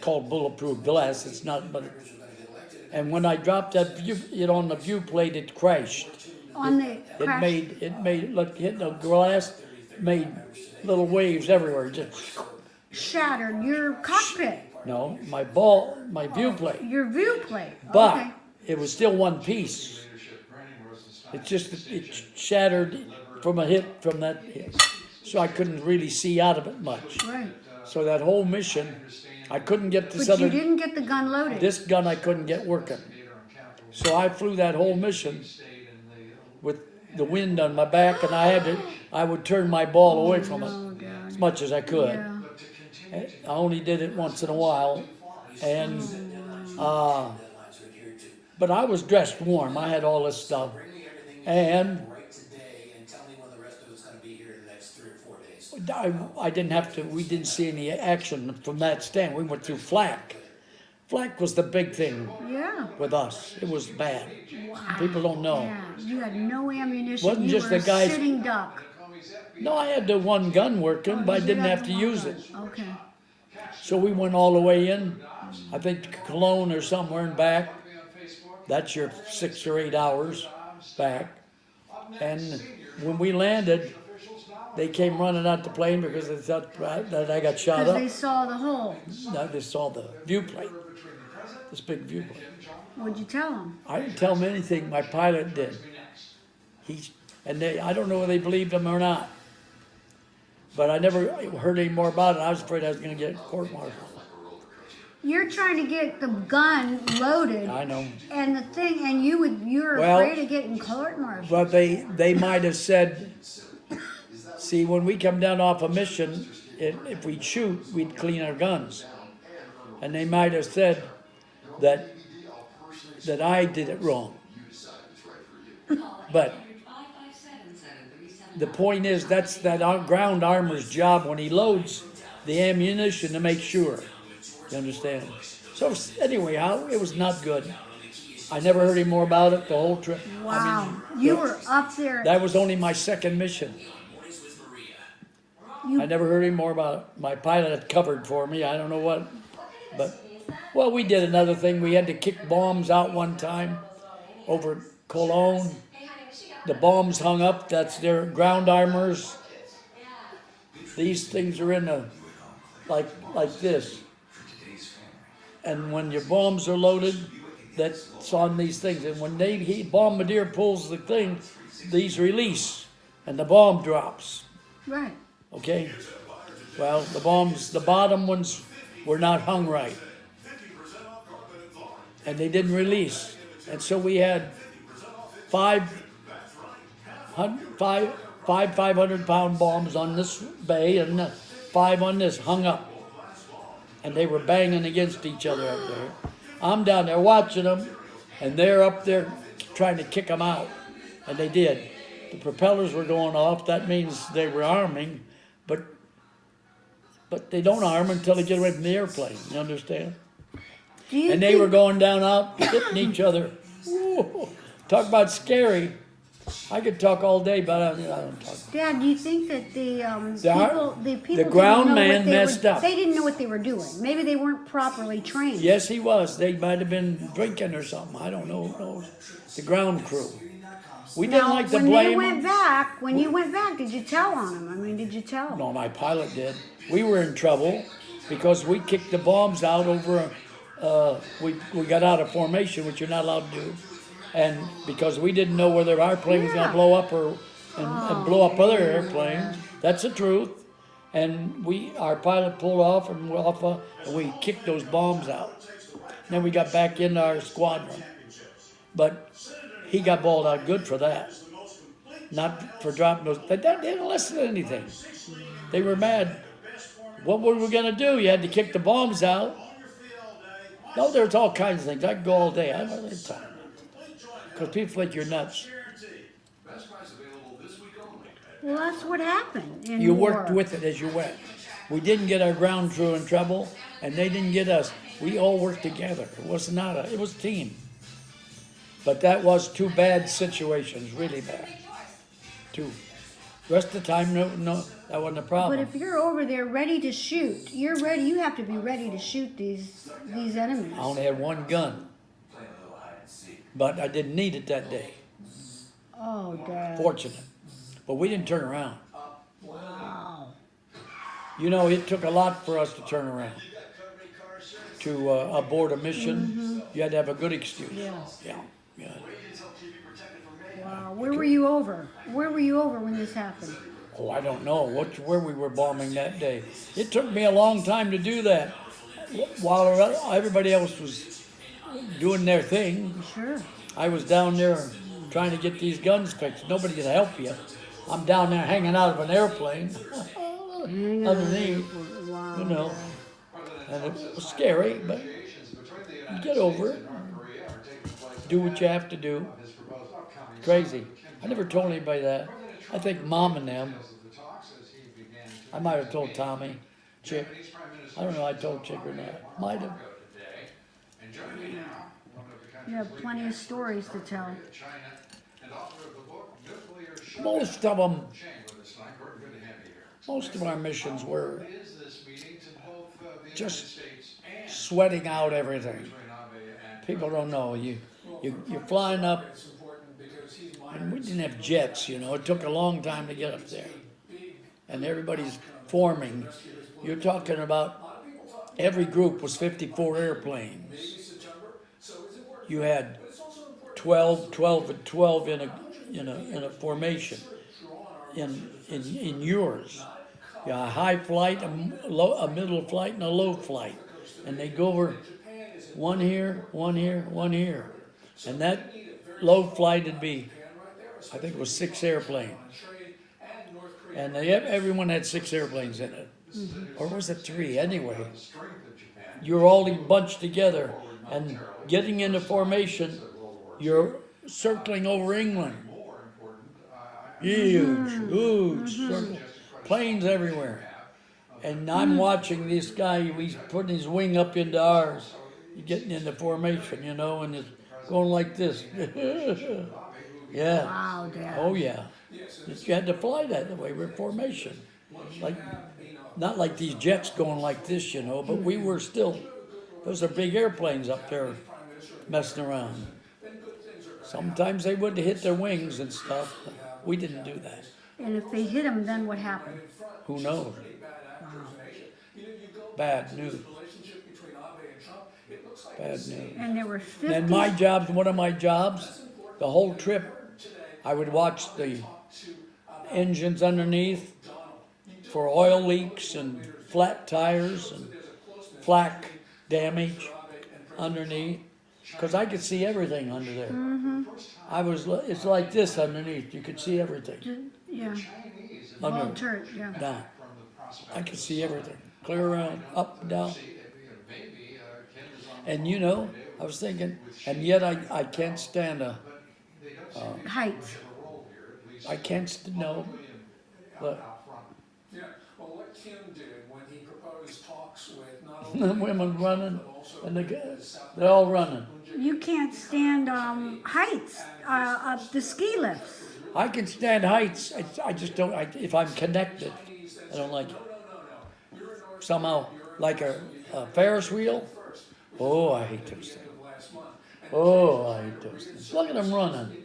called bulletproof glass. It's not, but and when I dropped that on the view plate, it crashed. On the crash. It made look hit the glass, made little waves everywhere. Just Shattered your cockpit. no, my view plate. Your view plate. But Okay. it was still one piece. It shattered from a hit from that hit. So I couldn't really see out of it much. Right. So that whole mission, I couldn't get this But you didn't get the gun loaded. this gun I couldn't get working. So I flew that whole mission with the wind on my back, and I would turn my ball away from it as much as I could. Yeah. I only did it once in a while, and but I was dressed warm. I had all this stuff, and I didn't have to. We didn't see any action from that stand. We went through flak. Flak was the big thing Yeah. with us. It was bad. Wow. People don't know. Yeah. You had no ammunition. Wasn't you just were the guys- a sitting duck. No, I had the one gun working, but I didn't have to use it. Okay. So we went all the way in, I think to Cologne or somewhere and back. That's your 6 or 8 hours back. And when we landed, they came running out the plane because they thought that I got shot Because up. they saw the hole. No, they saw the view plate, this big view plate. What'd you tell them? I didn't tell them anything. My pilot did. I don't know whether they believed him or not. But I never heard any more about it. I was afraid I was going to get court-martialed. You're trying to get the gun loaded. I know. And the thing, and you're Well, afraid of getting court-martialed. But they might have said, see, when we come down off a mission, if we'd shoot, we'd clean our guns. And they might have said that I did it wrong. But the point is, that's that ground armor's job when he loads the ammunition to make sure. You understand? So anyway, it was not good. I never heard any more about it the whole trip. Wow. You were up there. That was only my second mission. I never heard any more about it. My pilot had covered for me. I don't know what. But, well, we did another thing. We had to kick bombs out one time over Cologne. The bombs hung up. That's their ground armors. These things are in like this. And when your bombs are loaded, that's on these things. And when bombardier pulls the thing, these release, and the bomb drops. Right. Okay? Well, the bottom ones were not hung right. And they didn't release. And so we had five 500-pound bombs on this bay and 5 on this hung up. And they were banging against each other up there. I'm down there watching them, and they're up there trying to kick them out. And they did. The propellers were going off. That means they were arming, but they don't arm until they get away from the airplane. You understand? And they were going down out, hitting each other. Whoa. Talk about scary. I could talk all day, but I don't talk. Dad, do you think that the people the ground man messed up? They didn't know what they were doing. Maybe they weren't properly trained. Yes, he was. They might have been drinking or something. I don't know. The ground crew. We didn't like to blame when you went back, did you tell on them? I mean, did you tell? No, my pilot did. We were in trouble because we kicked the bombs out over. We got out of formation, which you're not allowed to do. And because we didn't know whether our plane was going to blow up and blow up other airplanes. That's the truth. And our pilot pulled off and we kicked those bombs out. Then we got back into our squadron. But he got balled out good for that. Not for dropping those. They didn't listen to anything. They were mad. What were we going to do? You had to kick the bombs out. No, there's all kinds of things. I could go all day. I don't know what they're talking about. Because people think you're nuts. Well, that's what happened. You worked with it as you went. We didn't get our ground crew in trouble, and they didn't get us. We all worked together. It was a team. But that was 2 bad situations, really bad. 2. Rest of the time, no, that wasn't a But problem. if you're over there ready to shoot, you're ready. You have to be ready to shoot these enemies. I only had one gun, but I didn't need it that day. Oh, Dad. Fortunate. But we didn't turn around. Wow. You know, it took a lot for us to turn around. To abort a mission, you had to have a good excuse. Yeah. Yeah. Wow. Where were you over? Where were you over when this happened? Oh, I don't know where we were bombing that day. It took me a long time to do that. While everybody else was doing their thing, Sure. I was down there trying to get these guns fixed. Nobody could help you. I'm down there hanging out of an airplane underneath, Wow. you know. And it was scary, but you get over it. Do what you have to do. Crazy. I never told anybody that. I think Mom and them. I might have told Tommy, Chick. I don't know if I told Chick or not. Might have. You have plenty of stories to tell. Most of our missions were just sweating out everything. People don't know. You're flying up, and we didn't have jets, you know. It took a long time to get up there. And everybody's forming. You're talking about every group was 54 airplanes. You had 12 and 12 in a formation in yours. Yeah, a high flight, a middle flight, and a low flight. And they go over one here, one here, one here. And that low flight would be, I think it was 6 airplanes. And everyone had 6 airplanes in it. Or was it 3? Anyway, you're all bunched together. And getting into formation, you're circling over England. Huge circle. Planes everywhere. And I'm watching this guy, he's putting his wing up into ours. He's getting into formation, you know, and it's going like this. Yeah. Wow, Dad. Oh, yeah. You had to fly that way. We're formation. Like, not like these jets going like this, you know, but we were still, those are big airplanes up there messing around. Sometimes they would hit their wings and stuff, but we didn't do that. And if they hit him, then what happened? Who knows? Bad news. Bad news. And there were 50. And one of my jobs, the whole trip, I would watch the engines underneath for oil leaks and flat tires and flak damage underneath, because I could see everything under there. It's like this underneath. You could see everything. Yeah. Under, Whole church, yeah. down. I could see everything. Clear around, up, down. And you know, I was thinking, and yet I can't stand Heights. I can't, no, but Yeah, well, what Kim did when he proposed talks with not the only women running, and they're all running. You can't stand heights, the ski lifts. I can stand heights. I just don't. If I'm connected, I don't like it. Somehow, like a Ferris wheel. Oh, I hate those things. Oh, I hate those things. Look at them running.